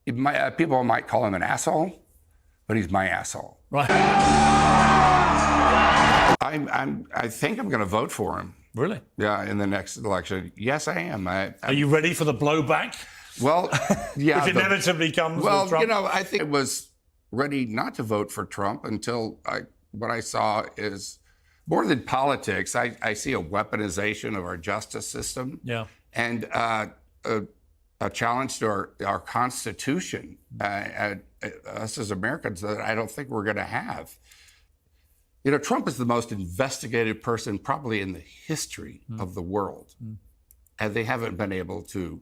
People might call him an asshole, but he's my asshole. Right. I think I'm going to vote for him. Really? Yeah, in the next election. Yes, I am. Are you ready for the blowback? Well, yeah. Which inevitably comes with Trump? I think I was ready not to vote for Trump until what I saw is more than politics. I see a weaponization of our justice system. Yeah. And a challenge to our Constitution, us as Americans, that I don't think we're going to have. You know, Trump is the most investigated person probably in the history of the world. And they haven't been able to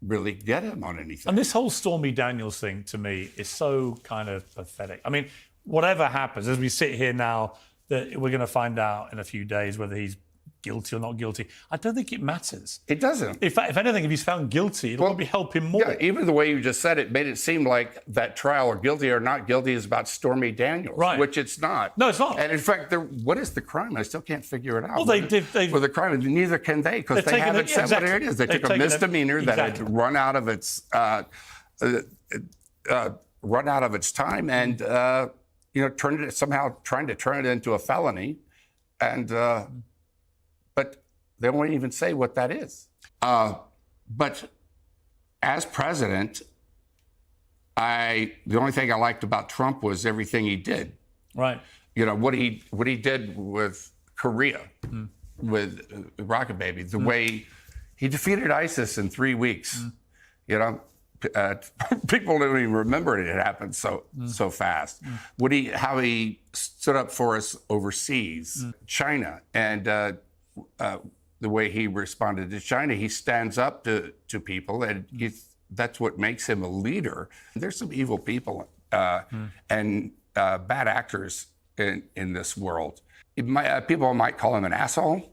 really get him on anything. And this whole Stormy Daniels thing, to me, is so kind of pathetic. I mean, whatever happens, as we sit here now, that we're going to find out in a few days whether he's guilty or not guilty. I don't think it matters. It doesn't. If anything, if he's found guilty, it'll probably help him more. Yeah, even the way you just said it made it seem like that trial, or guilty or not guilty, is about Stormy Daniels, right? Which it's not. No, it's not. And in fact, what is the crime? I still can't figure it out. Well, the crime, neither can they, because they haven't said what it is. They took a misdemeanor that had run out of its time, and turned it somehow, trying to turn it into a felony, and. But they won't even say what that is. But as president, the only thing I liked about Trump was everything he did. Right. You know, what he did with Korea, with Rocket Baby, the way he defeated ISIS in 3 weeks. You know, people don't even remember it happened so fast. How he stood up for us overseas, China, and the way he responded to China. He stands up to people, and that's what makes him a leader. There's some evil people and bad actors in this world. People might call him an asshole,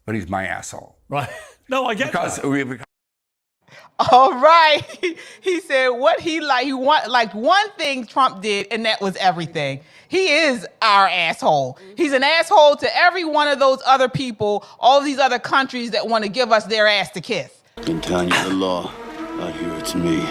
but he's my asshole. Right. No, I get that. All right. He said what he liked one thing Trump did, and that was everything. He is our asshole. He's an asshole to every one of those other people, all these other countries that want to give us their ass to kiss. I've been telling you the law. Out here it's me.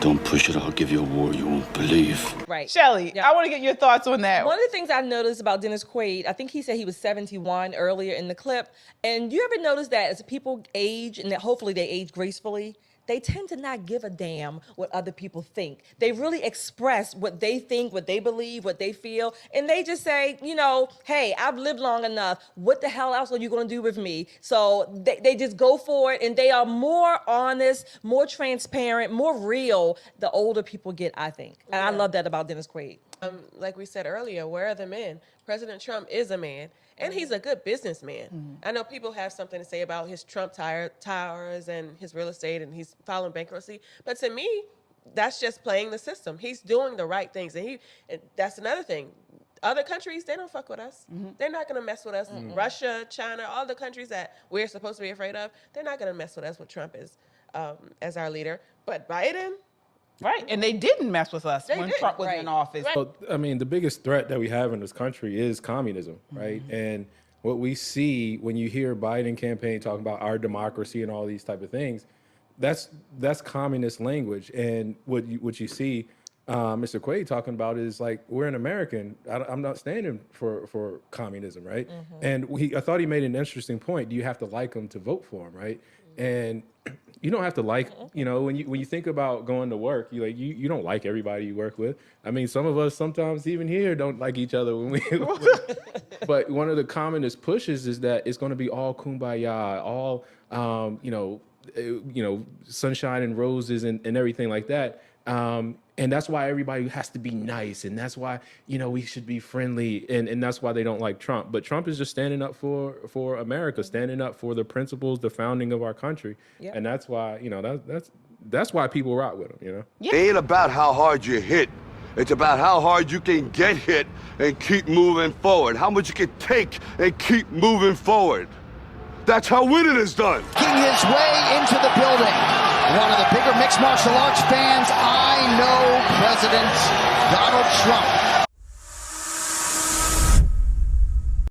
Don't push it, I'll give you a war you won't believe. Right. Shelley, Yeah. I want to get your thoughts on that. One of the things I've noticed about Dennis Quaid, I think he said he was 71 earlier in the clip. And you ever notice that as people age, and that hopefully they age gracefully, they tend to not give a damn what other people think. They really express what they think, what they believe, what they feel, and they just say, hey, I've lived long enough. What the hell else are you going to do with me? So they just go for it, and they are more honest, more transparent, more real the older people get, I think. And I love that about Dennis Quaid. Like we said earlier, where are the men? President Trump is a man, and he's a good businessman. I know people have something to say about his Trump towers and his real estate, and he's filing bankruptcy. But to me, that's just playing the system. He's doing the right things, and that's another thing. Other countries, they don't fuck with us. They're not going to mess with us. Russia, China, all the countries that we're supposed to be afraid of, they're not going to mess with us with Trump as our leader. But Biden... Right, and they didn't mess with us when Trump was in office. Right. Well, I mean, the biggest threat that we have in this country is communism, right? And what we see when you hear Biden campaign talking about our democracy and all these type of things, that's communist language. And what you see Mr. Quaid talking about is like, we're an American. I'm not standing for communism, right? And I thought he made an interesting point. Do you have to like him to vote for him, right? And you don't have to like, when you think about going to work, you don't like everybody you work with. I mean, some of us sometimes even here don't like each other when we. But one of the commonest pushes is that it's going to be all kumbaya, all sunshine and roses and everything like that. And that's why everybody has to be nice, and that's why we should be friendly, and that's why they don't like Trump. But Trump is just standing up for America, standing up for the principles, the founding of our country, and that's why that's why people rock with him. It ain't about how hard you hit. It's about how hard you can get hit and keep moving forward. How much you can take and keep moving forward. That's how winning is done. Making his way into the building. One of the bigger mixed martial arts fans I know, President Donald Trump.